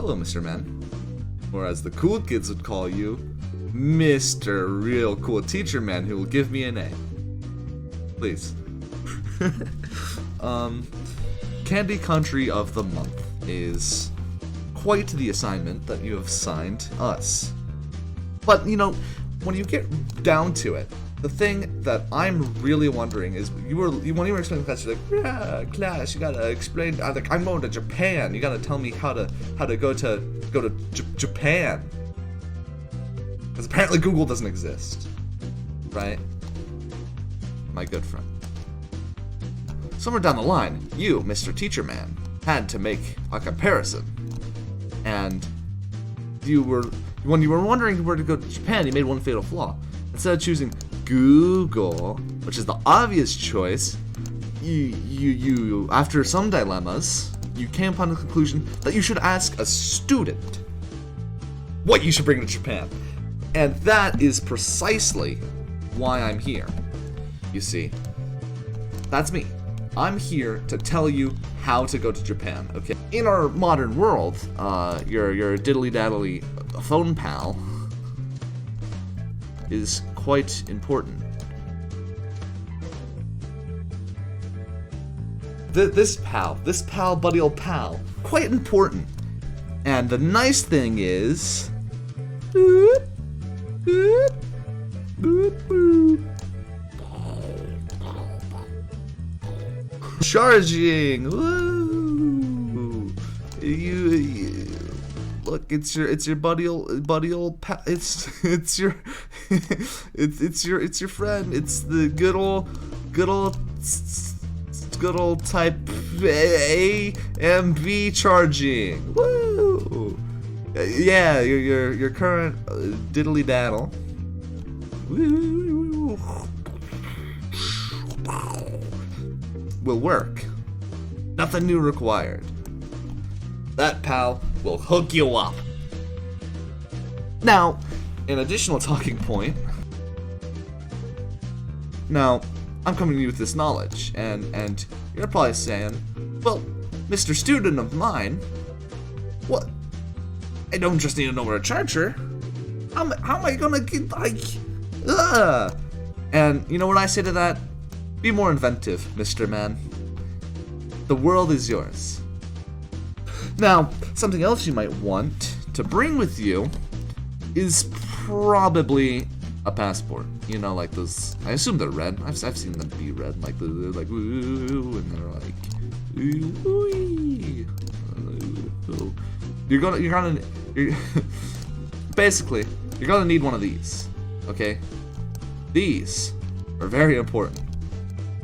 hello, Mr. Man. Or as the cool kids would call you, Mr. Real Cool Teacher Man who will give me an A. Please. Candy Country of the Month is quite the assignment that you have signed us. But, you know, when you get down to it, the thing that I'm really wondering is, when you were explaining class, you're like, yeah, class, you gotta explain, like, I'm going to Japan, you gotta tell me how to go to Japan. Because apparently Google doesn't exist, right? My good friend. Somewhere down the line, you, Mr. Teacher Man, had to make a comparison. And when you were wondering where to go to Japan, you made one fatal flaw. Instead of choosing Google, which is the obvious choice, you after some dilemmas, you came upon the conclusion that you should ask a student what you should bring to Japan. And that is precisely why I'm here. You see, that's me. I'm here to tell you how to go to Japan, okay? In our modern world, your diddly-daddly phone pal is quite important. This pal, buddy old pal, quite important. And the nice thing is, boop, boop, boop, boop. Charging. Woo. You look, it's your buddy old pal. It's your friend. It's the good old type A and B charging. Woo! Yeah, your current diddly daddle. Woo! Will work. Nothing new required. That pal will hook you up. Now, an additional talking point. Now, I'm coming to you with this knowledge, and you're probably saying, well, Mr. Student of mine, what? I don't just need to know where to charge her. How am I gonna get, like, ugh? And you know what I say to that? Be more inventive, Mr. Man. The world is yours. Now, something else you might want to bring with you is probably a passport. You know, like those. I assume they're red. I've seen them be red, like they're like ooh, and they're like ooh. Basically, you're gonna need one of these. Okay, these are very important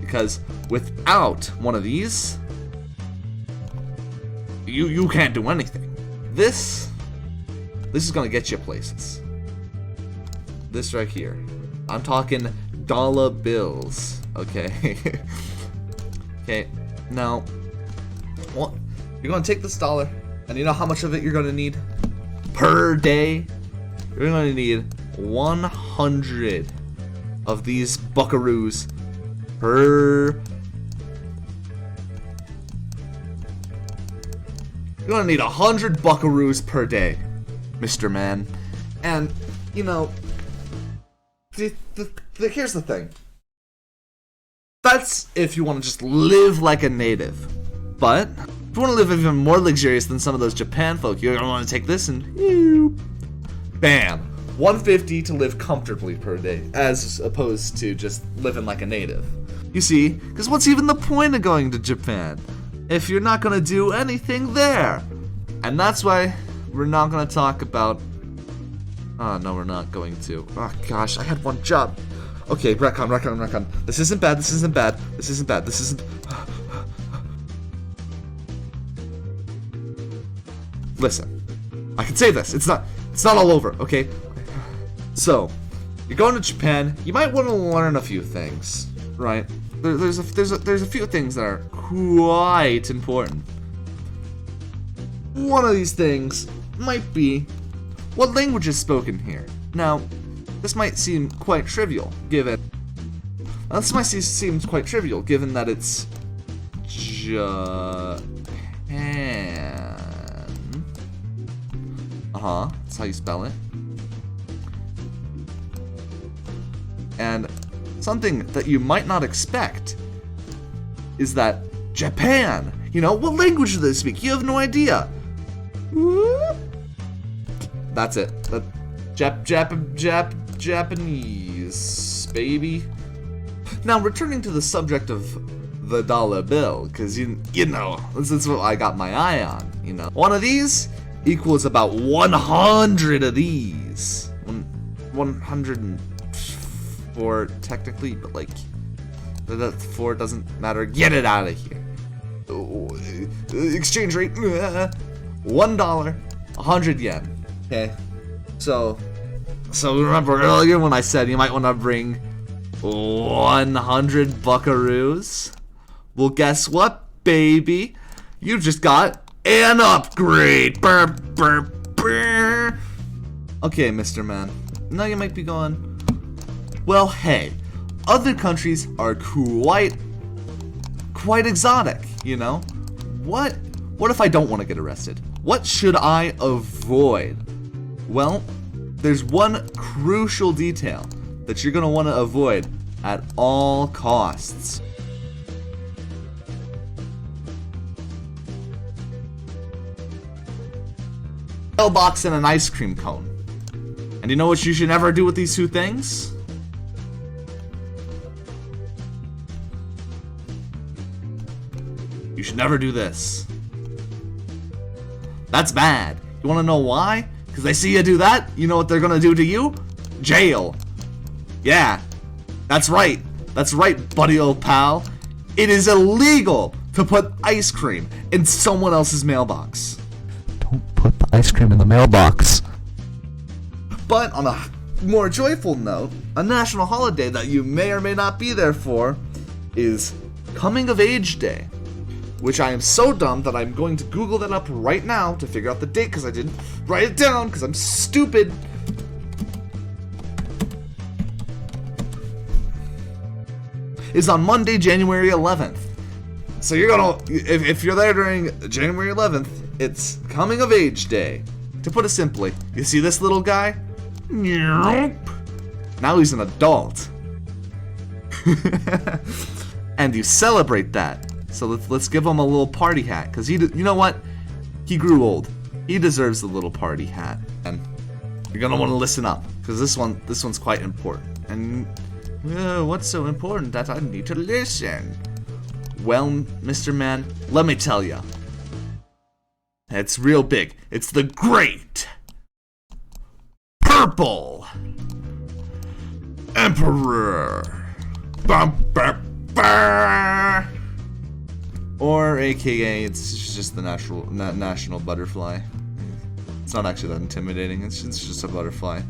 because without one of these, you can't do anything. This is gonna get you places. This right here. I'm talking dollar bills, okay? Okay, now, well, you're gonna take this dollar, and you know how much of it you're gonna need per day? You're gonna need 100 of these buckaroos per. You're gonna need 100 buckaroos per day, Mr. Man. And, you know, here's the thing. That's if you want to just live like a native. But if you want to live even more luxurious than some of those Japan folk, you're going to want to take this and bam, 150 to live comfortably per day, as opposed to just living like a native. You see, because what's even the point of going to Japan if you're not going to do anything there? And that's why we're not going to talk about. Oh, no, we're not going to. Oh, gosh, I had one job. Okay, retcon. This isn't bad. Listen, I can say this. It's not all over, okay? So, you're going to Japan. You might want to learn a few things, right? There's a few things that are quite important. One of these things might be what language is spoken here. Now, this might seem quite trivial, given that it's Japan. That's how you spell it. And something that you might not expect is that Japan, you know, what language do they speak? You have no idea. That's it. Japanese, baby. Now, returning to the subject of the dollar bill, because you know, this is what I got my eye on, you know. One of these equals about 100 of these. 104 technically, but like, that 4 doesn't matter. Get it out of here. Exchange rate, $1, 100 yen. Okay, so remember earlier when I said you might want to bring 100 buckaroos? Well, guess what, baby? You just got an upgrade. Burr, burr, burr. Okay, Mr. Man. Now you might be going, well, hey, other countries are quite exotic, you know? What if I don't want to get arrested? What should I avoid? Well, there's one crucial detail that you're going to want to avoid at all costs. Mailbox and an ice cream cone. And you know what you should never do with these two things? You should never do this. That's bad. You want to know why? Because they see you do that, you know what they're gonna do to you? Jail. Yeah, that's right. That's right, buddy old pal. It is illegal to put ice cream in someone else's mailbox. Don't put the ice cream in the mailbox. But on a more joyful note, a national holiday that you may or may not be there for is Coming of Age Day, which I am so dumb that I'm going to Google that up right now to figure out the date because I didn't write it down because I'm stupid. Is on Monday, January 11th. So you're gonna, if you're there during January 11th, it's Coming of Age Day. To put it simply, you see this little guy? Now he's an adult. And you celebrate that. So let's give him a little party hat, because you know what? He grew old. He deserves a little party hat. And you're gonna want to listen up, because this one's quite important. And what's so important that I need to listen? Well, Mr. Man, let me tell you. It's real big. It's the Great Purple Emperor. Bum, bum, bum. Or AKA, it's just the national butterfly. It's not actually that intimidating, it's just a butterfly.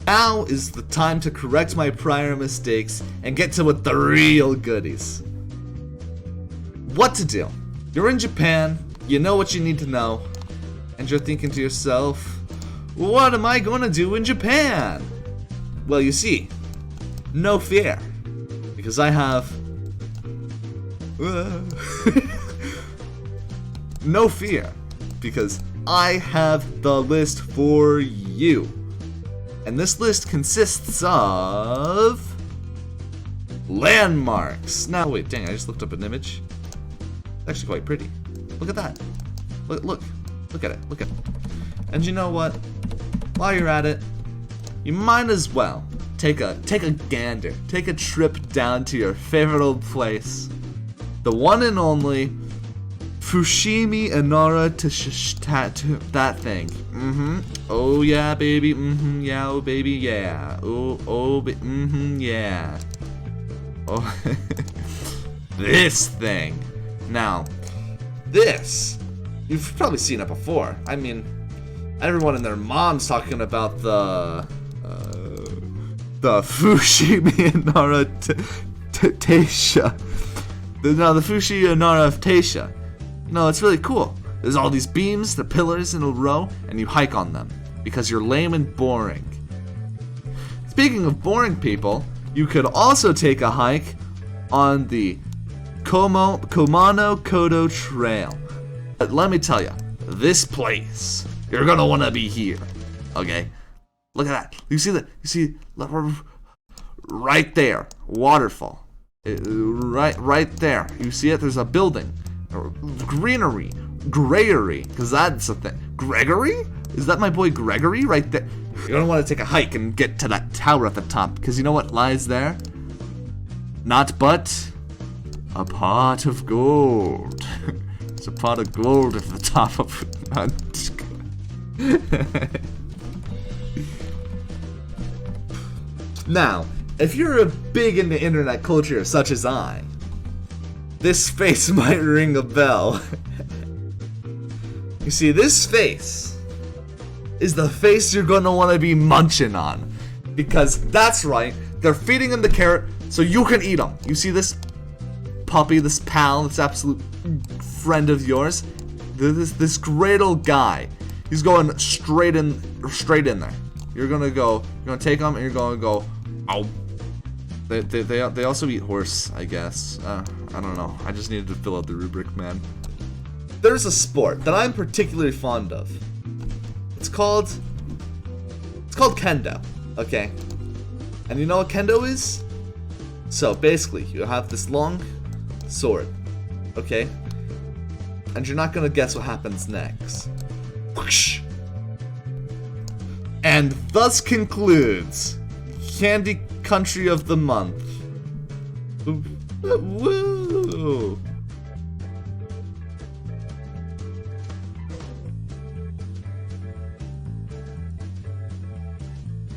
Now is the time to correct my prior mistakes and get to what the real goodies. What to do? You're in Japan, you know what you need to know, and you're thinking to yourself, what am I gonna do in Japan? Well, you see, no fear, because I have no fear, because I have the list for you. And this list consists of landmarks. Now, wait, dang, I just looked up an image. It's actually quite pretty. Look at that. Look at it. Look at it. And you know what? While you're at it, you might as well take a gander. Take a trip down to your favorite old place. The one and only Fushimi Inara tattoo. That thing. Oh yeah, baby. Yeah, oh baby, yeah. Yeah. Oh, this thing. Now, this, you've probably seen it before. I mean, everyone and their mom's talking about the Fushimi Inara Taisha. The Fushimi Inara of Taisha. No, it's really cool. There's all these beams, the pillars in a row, and you hike on them because you're lame and boring. Speaking of boring people, you could also take a hike on the Komano Kodo Trail. But let me tell you, this place, you're gonna wanna be here. Okay? Look at that. You see right there, waterfall. Right there. You see it? There's a building. Greenery. Gregory. Because that's a thing. Gregory? Is that my boy Gregory right there? You don't want to take a hike and get to that tower at the top. Because you know what lies there? Not but a pot of gold. It's a pot of gold at the top of Now, if you're big into internet culture such as I, this face might ring a bell. You see, this face is the face you're gonna want to be munching on. Because that's right, they're feeding him the carrot so you can eat them. You see this puppy, this pal, this absolute friend of yours? This great old guy. He's going straight in there. You're gonna take him and you're gonna go, ow. They also eat horse, I guess. I don't know. I just needed to fill out the rubric, man. There's a sport that I'm particularly fond of. It's called kendo, okay? And you know what kendo is? So basically, you have this long sword, okay? And you're not gonna guess what happens next. Whoosh! And thus concludes Candy Country of the Month. Woo!